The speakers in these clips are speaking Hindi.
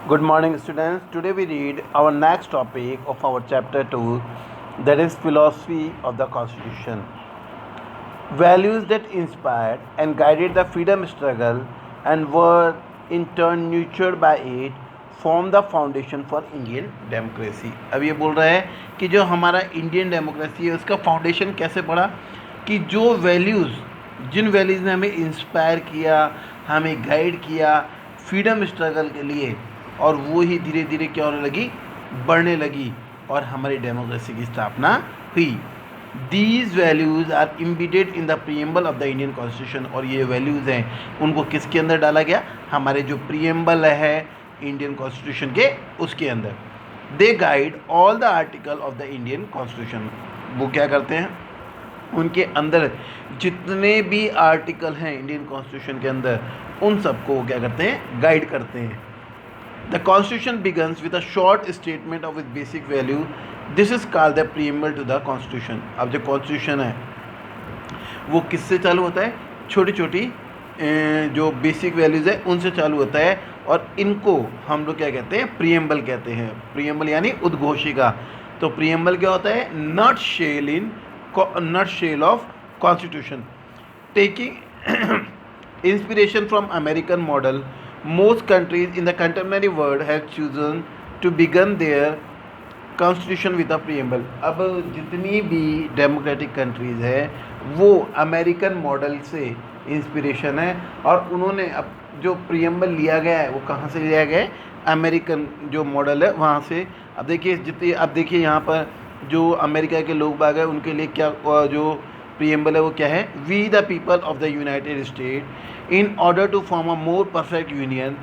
Good morning, students. Today we read our next topic of our chapter 2, that is philosophy of the Constitution. Values that inspired and guided the freedom struggle and were in turn nurtured by it form the foundation for Indian democracy. अब ये बोल रहा है कि जो हमारा इंडियन डेमोक्रेसी है उसका फाउंडेशन कैसे पड़ा, कि जो वैल्यूज़ जिन वैल्यूज़ ने हमें इंस्पायर किया, हमें गाइड किया फ्रीडम स्ट्रगल के लिए, और वो ही धीरे धीरे क्या होने लगी, बढ़ने लगी और हमारी डेमोक्रेसी की स्थापना हुई. These values are embedded in the preamble of the Indian constitution. और ये वैल्यूज़ हैं उनको किसके अंदर डाला गया, हमारे जो प्रीएम्बल है इंडियन कॉन्स्टिट्यूशन के उसके अंदर. They guide all the article of the Indian constitution. वो क्या करते हैं, उनके अंदर जितने भी आर्टिकल हैं इंडियन कॉन्स्टिट्यूशन के अंदर उन सबको वो क्या करते हैं, गाइड करते हैं. The Constitution begins with a short statement of its basic value. This is called the preamble to the Constitution. अब जो Constitution है वो किससे चालू होता है, छोटी छोटी जो बेसिक वैल्यूज़ है उनसे चालू होता है, और इनको हम लोग क्या कहते हैं, प्रीएम्बल कहते हैं. प्रीएम्बल यानी उद्घोषिका. तो प्रीएम्बल क्या होता है, nutshell of constitution. Taking inspiration from American model, most countries in the contemporary world have chosen to begin their constitution with a preamble. अब जितनी भी डेमोक्रेटिक कंट्रीज़ है वो अमेरिकन मॉडल से इंस्पिरेशन है, और उन्होंने अब जो प्रीएम्बल लिया गया है वो कहाँ से लिया गया है, अमेरिकन जो मॉडल है वहाँ से. अब देखिए यहाँ पर जो अमेरिका के लोग बाग हैं उनके लिए क्या जो प्रीएम्बल है वो क्या है, we the people of the United State in order to form a more perfect union,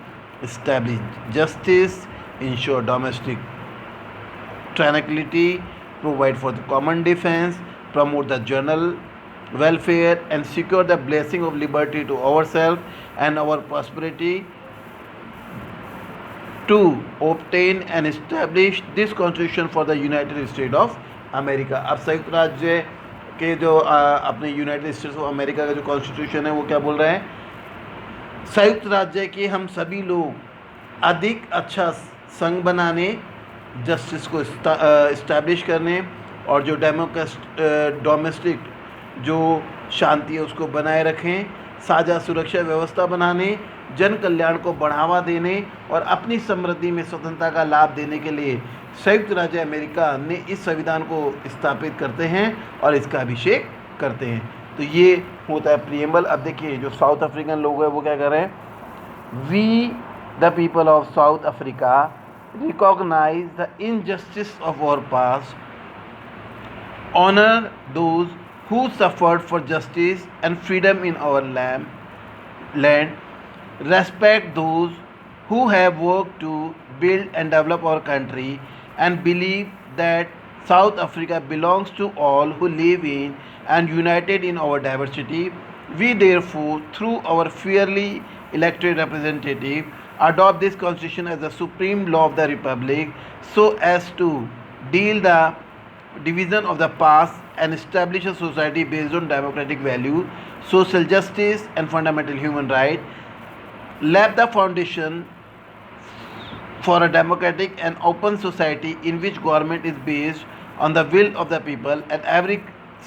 establish justice, ensure domestic tranquility, provide for the common defense, promote the general welfare, and secure the blessing of liberty to ourselves and our prosperity, to obtain and establish this constitution for the United States of America. अब संयुक्त राज्य के जो अपने यूनाइटेड स्टेट्स ऑफ अमेरिका का जो कॉन्स्टिट्यूशन है वो क्या बोल रहा है, संयुक्त राज्य के हम सभी लोग अधिक अच्छा संघ बनाने, जस्टिस को इस्टेब्लिश करने, और जो डोमेस्टिक जो शांति है उसको बनाए रखें, साझा सुरक्षा व्यवस्था बनाने, जन कल्याण को बढ़ावा देने और अपनी समृद्धि में स्वतंत्रता का लाभ देने के लिए संयुक्त राज्य अमेरिका ने इस संविधान को स्थापित करते हैं और इसका अभिषेक करते हैं. तो ये होता है प्रीएम्बल. अब देखिए जो साउथ अफ्रीकन लोग हैं वो क्या कर रहे हैं, we the people of South Africa recognise the injustice of our past, honour those who suffered for justice and freedom in our land, respect those who have worked to build and develop our country, and believe that South Africa belongs to all who live in and united in our diversity. We therefore, through our fairly elected representative, adopt this constitution as the supreme law of the republic, so as to deal the division of the past and establish a society based on democratic value, social justice and fundamental human rights, lay the foundation for a democratic and open society in which government is based on the will of the people and every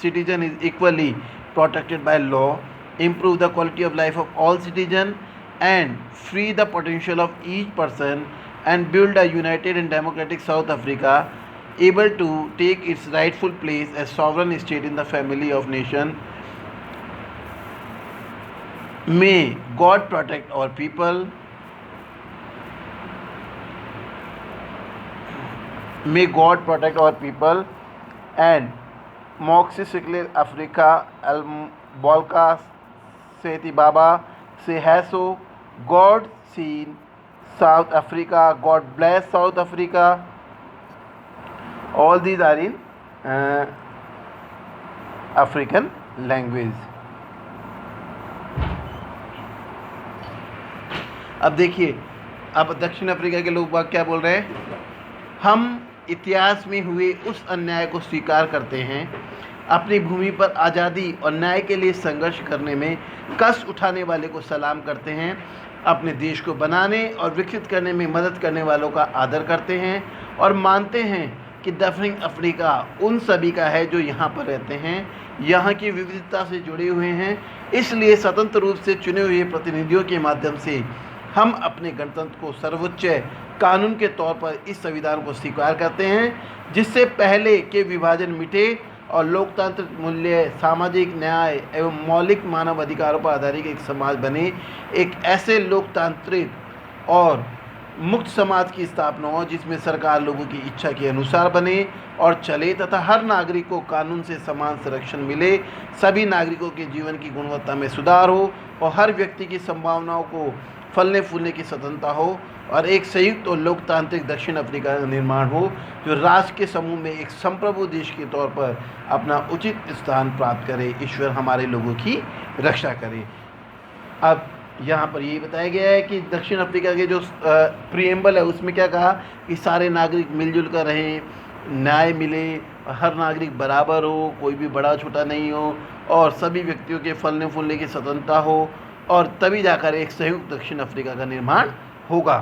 citizen is equally protected by law, improve the quality of life of all citizens, and free the potential of each person, and build a united and democratic South Africa able to take its rightful place as sovereign state in the family of nation. May God protect our people. May God protect our people and Moxie Siklir Africa Al Bolka Seti Baba Se Haso. God seen South Africa. God bless South Africa. All these are in African language. अब देखिए, अब दक्षिण अफ्रीका के लोग बाग क्या बोल रहे हैं, हम इतिहास में हुए उस अन्याय को स्वीकार करते हैं, अपनी भूमि पर आज़ादी और न्याय के लिए संघर्ष करने में कष्ट उठाने वाले को सलाम करते हैं, अपने देश को बनाने और विकसित करने में मदद करने वालों का आदर करते हैं और मानते हैं कि दक्षिण अफ्रीका उन सभी का है जो यहाँ पर रहते हैं, यहाँ की विविधता से जुड़े हुए हैं। इसलिए स्वतंत्र रूप से चुने हुए प्रतिनिधियों के माध्यम से हम अपने गणतंत्र को सर्वोच्च कानून के तौर पर इस संविधान को स्वीकार करते हैं, जिससे पहले के विभाजन मिटे और लोकतांत्रिक मूल्य, सामाजिक न्याय एवं मौलिक मानव अधिकारों पर आधारित एक समाज बने। एक ऐसे लोकतांत्रिक और मुक्त समाज की स्थापना हो जिसमें सरकार लोगों की इच्छा के अनुसार बने और चले तथा हर नागरिक को कानून से समान संरक्षण मिले, सभी नागरिकों के जीवन की गुणवत्ता में सुधार हो और हर व्यक्ति की संभावनाओं को फलने फूलने की स्वतंत्रता हो और एक संयुक्त और लोकतांत्रिक दक्षिण अफ्रीका का निर्माण हो जो राष्ट्र के समूह में एक संप्रभु देश के तौर पर अपना उचित स्थान प्राप्त करे। ईश्वर हमारे लोगों की रक्षा करे। अब यहाँ पर यही बताया गया है कि दक्षिण अफ्रीका के जो प्रीएम्बल है उसमें क्या कहा कि सारे नागरिक मिलजुल कर रहें, न्याय मिले, हर नागरिक बराबर हो, कोई भी बड़ा छोटा नहीं हो और सभी व्यक्तियों के फलने फूलने की स्वतंत्रता हो और तभी जाकर एक संयुक्त दक्षिण अफ्रीका का निर्माण होगा।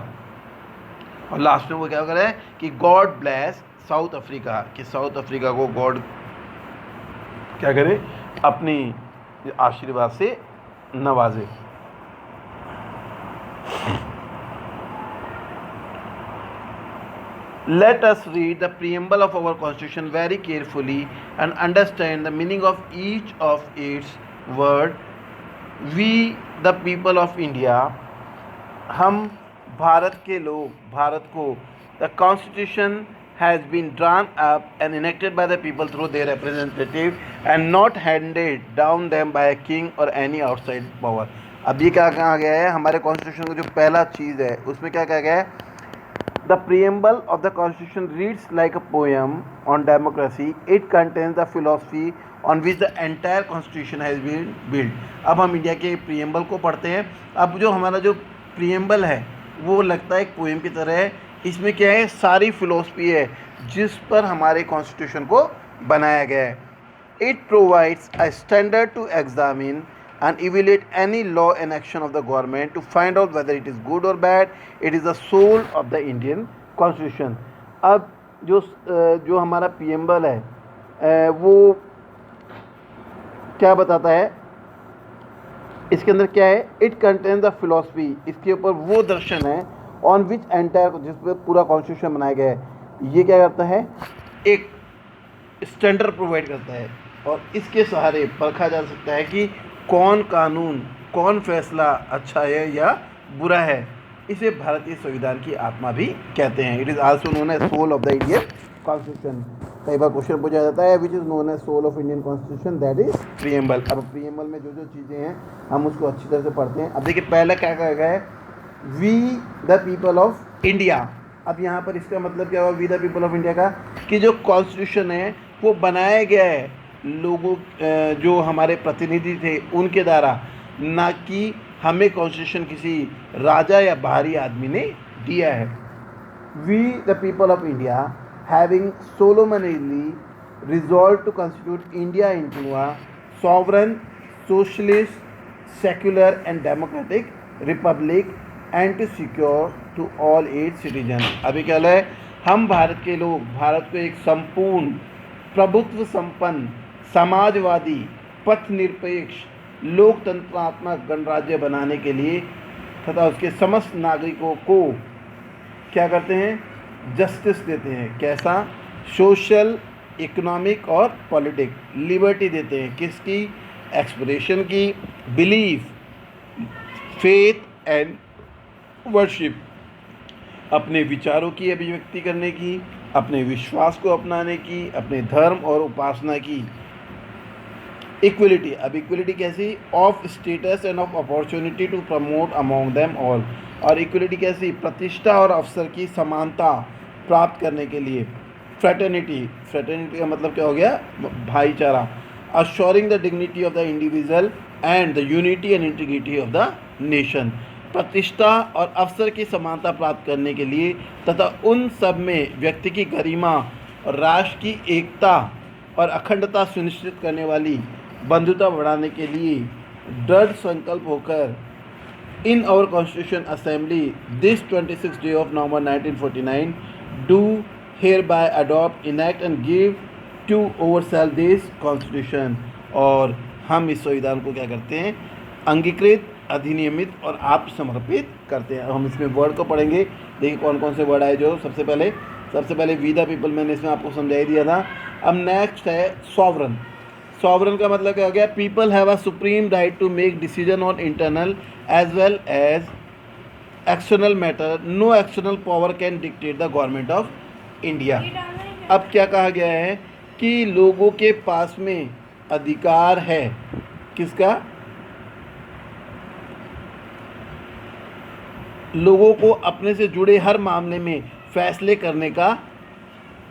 और लास्ट में वो क्या कर रहा है कि गॉड ब्लेस साउथ अफ्रीका, कि साउथ अफ्रीका को गॉड क्या करे, अपनी आशीर्वाद से नवाजे। Let us read the preamble of our constitution very carefully and understand the meaning of each of its word. We the people of India, हम भारत के लोग, भारत को, the constitution has been drawn up and enacted by the people through their representative and not handed down them by a king or any outside power. अब ये क्या कहा गया है, हमारे कॉन्स्टिट्यूशन का जो पहला चीज़ है उसमें क्या कहा गया है, The preamble of the constitution reads like a poem on democracy. It contains the philosophy on which the entire constitution has been built. अब हम इंडिया के preamble को पढ़ते हैं। अब जो हमारा जो preamble है वो लगता है एक पोएम की तरह है। इसमें क्या है, सारी फिलोसफी है जिस पर हमारे कॉन्स्टिट्यूशन को बनाया गया है। It provides a standard to examine and evaluate any law and action of the government to find out whether it is good or bad. It is the soul of the Indian Constitution. अब जो हमारा preamble है वो क्या बताता है, इसके अंदर क्या है, इट कंटेन द फिलोसफी, इसके ऊपर वो दर्शन है ऑन विच एंटायर, जिस पर पूरा कॉन्स्टिट्यूशन बनाया गया है। ये क्या करता है, एक स्टैंडर्ड प्रोवाइड करता है और इसके सहारे परखा जा सकता है कि कौन कानून, कौन फैसला अच्छा है या बुरा है। इसे भारतीय संविधान की आत्मा भी कहते हैं। It is also known as soul of the Indian constitution. कई बार क्वेश्चन पूछा जाता है which is known as soul of Indian constitution, that is preamble. अब प्रीएम्बल में जो जो चीज़ें हैं हम उसको अच्छी तरह से पढ़ते हैं। अब देखिए पहला क्या कहा गया है, we the people of India. अब यहाँ पर इसका मतलब क्या हुआ, we the people of India का, कि जो कॉन्स्टिट्यूशन है वो बनाया गया है लोगों, जो हमारे प्रतिनिधि थे उनके द्वारा, ना कि हमें कॉन्स्टिट्यूशन किसी राजा या बाहरी आदमी ने दिया है। We the people of India having solemnly resolved to constitute India into a sovereign, socialist, secular and democratic republic and to secure to all its citizens. अभी क्या है, हम भारत के लोग भारत को एक संपूर्ण प्रभुत्व संपन्न समाजवादी पथ निरपेक्ष लोकतंत्रात्मक गणराज्य बनाने के लिए तथा उसके समस्त नागरिकों को क्या करते हैं, जस्टिस देते हैं। कैसा, सोशल, इकोनॉमिक और पॉलिटिक लिबर्टी देते हैं। किसकी, एक्सप्रेशन की, बिलीफ, फेथ एंड वर्शिप, अपने विचारों की अभिव्यक्ति करने की, अपने विश्वास को अपनाने की, अपने धर्म और उपासना की। इक्वलिटी, अब इक्वलिटी कैसी, of status and of opportunity to promote among them all. और इक्वलिटी कैसी, प्रतिष्ठा और अवसर की समानता प्राप्त करने के लिए। फ्रेटर्निटी, फ्रेटर्निटी का मतलब क्या हो गया, भाईचारा। Assuring the dignity of the individual and the unity and integrity of the nation, प्रतिष्ठा और अवसर की समानता प्राप्त करने के लिए तथा उन सब में व्यक्ति की गरिमा और राष्ट्र की एकता और अखंडता सुनिश्चित करने वाली बंधुता बढ़ाने के लिए दृढ़ संकल्प होकर in our Constitution Assembly this 26th day of November 1949 do hereby adopt, enact and give to ourselves this Constitution। और हम इस संविधान को क्या करते हैं, अंगीकृत, अधिनियमित और आप समर्पित करते हैं। हम इसमें वर्ड को पढ़ेंगे, देखिए कौन कौन से वर्ड आए। जो सबसे पहले वी द पीपल, मैंने इसमें आपको समझा ही दिया था। अब नेक्स्ट है सॉवरन। सॉवरन का मतलब क्या हो गया, people have a supreme right to make decision on internal as well as external matter, no external power can dictate the government of India. अब क्या कहा गया है कि लोगों के पास में अधिकार है, किसका, लोगों को अपने से जुड़े हर मामले में फैसले करने का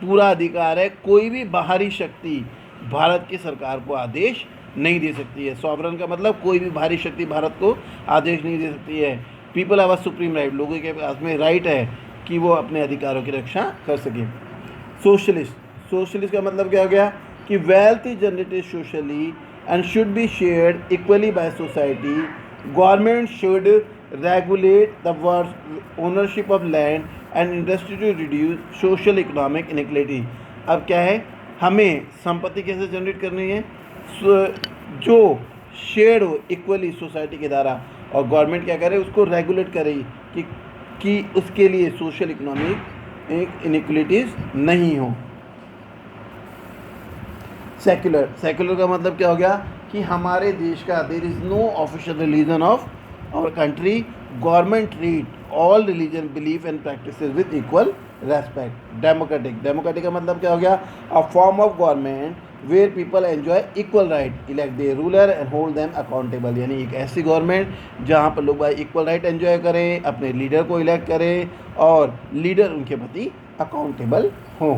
पूरा अधिकार है। कोई भी बाहरी शक्ति भारत की सरकार को आदेश नहीं दे सकती है। सॉवरन का मतलब कोई भी बाहरी शक्ति भारत को आदेश नहीं दे सकती है। People have a supreme right, लोगों के पास में राइट है कि वो अपने अधिकारों की रक्षा कर सकें। सोशलिस्ट का मतलब क्या हो गया कि wealth is generated socially and should be shared equally by society, government should regulate the ownership of land and industry to reduce social economic inequality. अब क्या है, हमें संपत्ति कैसे जनरेट करनी है, जो शेयर हो इक्वली सोसाइटी के द्वारा, और गवर्नमेंट क्या करे, उसको रेगुलेट करे कि उसके लिए सोशल इकोनॉमिक इनइक्वालिटीज नहीं हो। सेक्युलर का मतलब क्या हो गया कि हमारे देश का there is no official religion of our country, government treat all religion belief and practices with equal respect. Democratic का मतलब क्या हो गया, a form of government where people enjoy equal right, elect their ruler and hold them accountable. यानी एक ऐसी गवर्नमेंट जहाँ पर लोग इक्वल राइट एंजॉय करें, अपने लीडर को इलेक्ट करें और लीडर उनके प्रति अकाउंटेबल हों।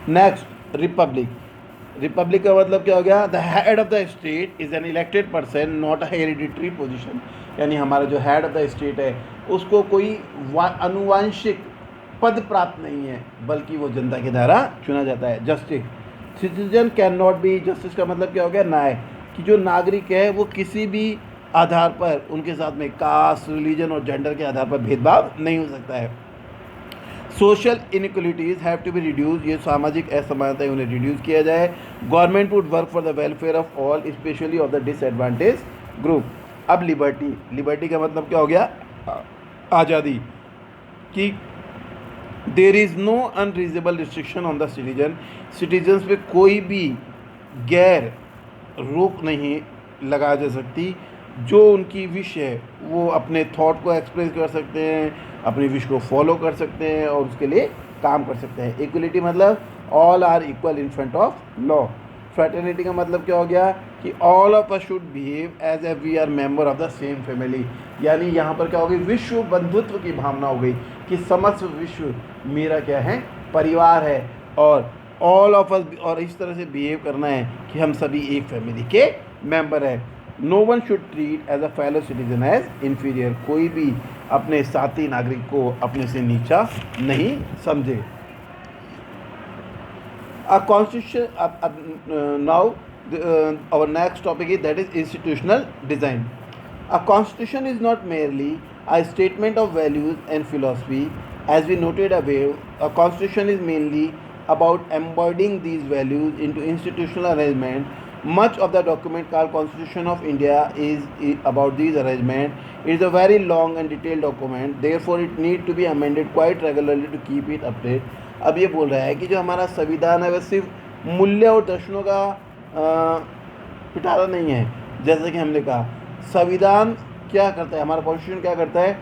नेक्स्ट रिपब्लिक का मतलब क्या हो गया, the head of the state is an elected person not a hereditary position. यानी हमारा जो हेड ऑफ द स्टेट है उसको कोई अनुवांशिक पद प्राप्त नहीं है, बल्कि वो जनता के द्वारा चुना जाता है। Justice, citizen can not be, justice का मतलब क्या हो गया, न्याय, कि जो नागरिक है वो किसी भी आधार पर उनके साथ में कास्ट, रिलीजन और जेंडर के आधार पर भेदभाव नहीं हो सकता है। Social inequalities have to be reduce, ये सामाजिक असमानताएं उन्हें रिड्यूस किया जाए। Government would work for the welfare of all specially of the disadvantage group. अब लिबर्टी का मतलब क्या हो गया, आज़ादी, कि there is no unreasonable restriction on the citizens पे कोई भी गैर रोक नहीं लगा जा सकती। जो उनकी विश है वो अपने थॉट को एक्सप्रेस कर सकते हैं, अपनी विश को फॉलो कर सकते हैं और उसके लिए काम कर सकते हैं। इक्वलिटी मतलब all are equal in front of law. Fraternity का मतलब क्या हो गया कि all of us should behave as a we are member of the same family. यानी यहाँ पर क्या हो गई, विश्व बंधुत्व की भावना हो गई कि समस्त विश्व मेरा क्या है, परिवार है, और ऑल ऑफ अस, और इस तरह से बिहेव करना है कि हम सभी एक फैमिली के मेंबर हैं। No one should treat as a fellow citizen as inferior, कोई भी अपने साथी नागरिक को अपने से नीचा नहीं समझे। A constitution. Now, our next topic is that is institutional design. A constitution is not merely a statement of values and philosophy. As we noted above, a constitution is mainly about embodying these values into institutional arrangement. Much of the document called Constitution of India is about these arrangement. It is a very long and detailed document. Therefore, it need to be amended quite regularly to keep it updated. अब ये बोल रहा है कि जो हमारा संविधान है वह सिर्फ मूल्य और दर्शनों का पिटारा नहीं है। जैसे कि हमने कहा, संविधान क्या करता है, हमारा कॉन्स्टिट्यूशन क्या करता है,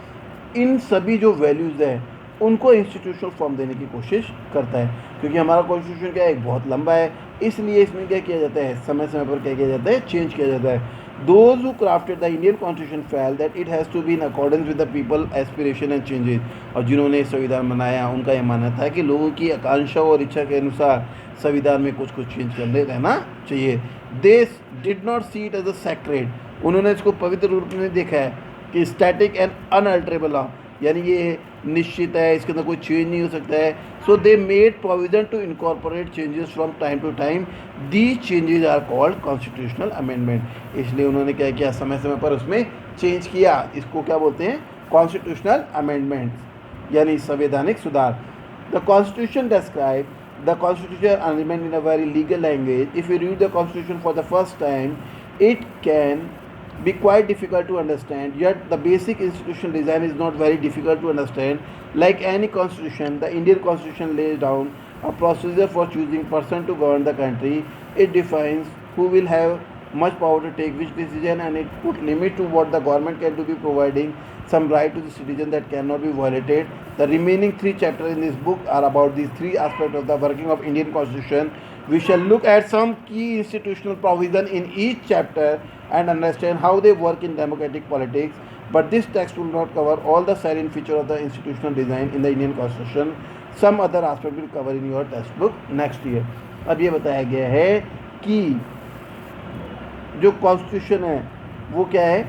इन सभी जो वैल्यूज़ है उनको इंस्टीट्यूशनल फॉर्म देने की कोशिश करता है। क्योंकि हमारा कॉन्स्टिट्यूशन क्या है, एक बहुत लंबा है, इसलिए इसमें क्या किया जाता है, समय समय पर क्या किया जाता है, चेंज किया जाता है। Those who crafted the Indian Constitution felt that it has to be in accordance with the people aspiration and changes. और जिन्होंने संविधान बनाया उनका यह मानना था कि लोगों की आकांक्षा और इच्छा के अनुसार संविधान में कुछ कुछ चेंज करने रहना चाहिए। They did not see it as a sacred, उन्होंने इसको पवित्र रूप में देखा है कि स्टैटिक एंड अनअल्टरेबल लॉ, यानी ये निश्चित है, इसके अंदर कोई चेंज नहीं हो सकता है. So they made provision to incorporate changes from time to time. These changes are called constitutional amendment. इसलिए उन्होंने क्या किया, समय समय पर उसमें चेंज किया. इसको क्या बोलते हैं, कॉन्स्टिट्यूशनल अमेंडमेंट्स, यानी संवैधानिक सुधार. The constitution describe the constitutional amendment in a very legal language. If you read the constitution for the first time, it can be quite difficult to understand, yet the basic institutional design is not very difficult to understand. Like any constitution, the Indian constitution lays down a procedure for choosing person to govern the country. It defines who will have much power to take which decision, and it put limit to what the government can do, be providing some right to the citizen that cannot be violated. The remaining 3 chapters in this book are about these 3 aspects of the working of Indian Constitution. We shall look at some key institutional provision in each chapter and understand how they work in democratic politics. But this text will not cover all the salient features of the institutional design in the Indian Constitution. Some other aspect will cover in your textbook next year. अब ये बताया गया है कि जो कॉन्स्टिट्यूशन है वो क्या है,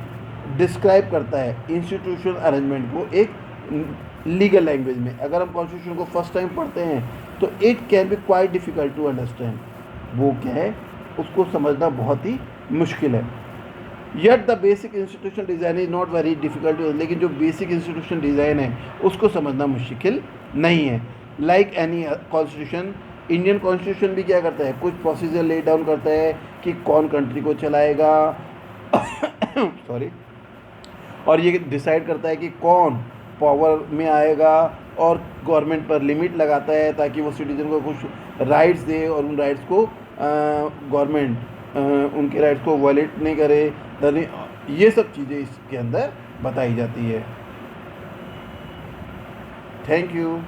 डिस्क्राइब करता है इंस्टीट्यूशनल अरेंजमेंट को एक लीगल लैंग्वेज में. अगर हम कॉन्स्टिट्यूशन को फर्स्ट टाइम पढ़ते हैं तो it can be quite difficult to understand. वो क्या है, उसको समझना बहुत ही मुश्किल है. Yet the basic institutional design is not very difficult to, लेकिन जो बेसिक इंस्टीट्यूशनल डिज़ाइन है उसको समझना मुश्किल नहीं है. Like any constitution, Indian constitution भी क्या करता है, कुछ प्रोसीजर ले डाउन करता है कि कौन कंट्री को चलाएगा सॉरी, और ये डिसाइड करता है कि कौन पावर में आएगा, और गवर्नमेंट पर लिमिट लगाता है ताकि वो सिटीजन को कुछ राइट्स दे और उन राइट्स को गवर्नमेंट उनके राइट्स को वायलेट नहीं करे. ये सब चीज़ें इसके अंदर बताई जाती है. Thank you.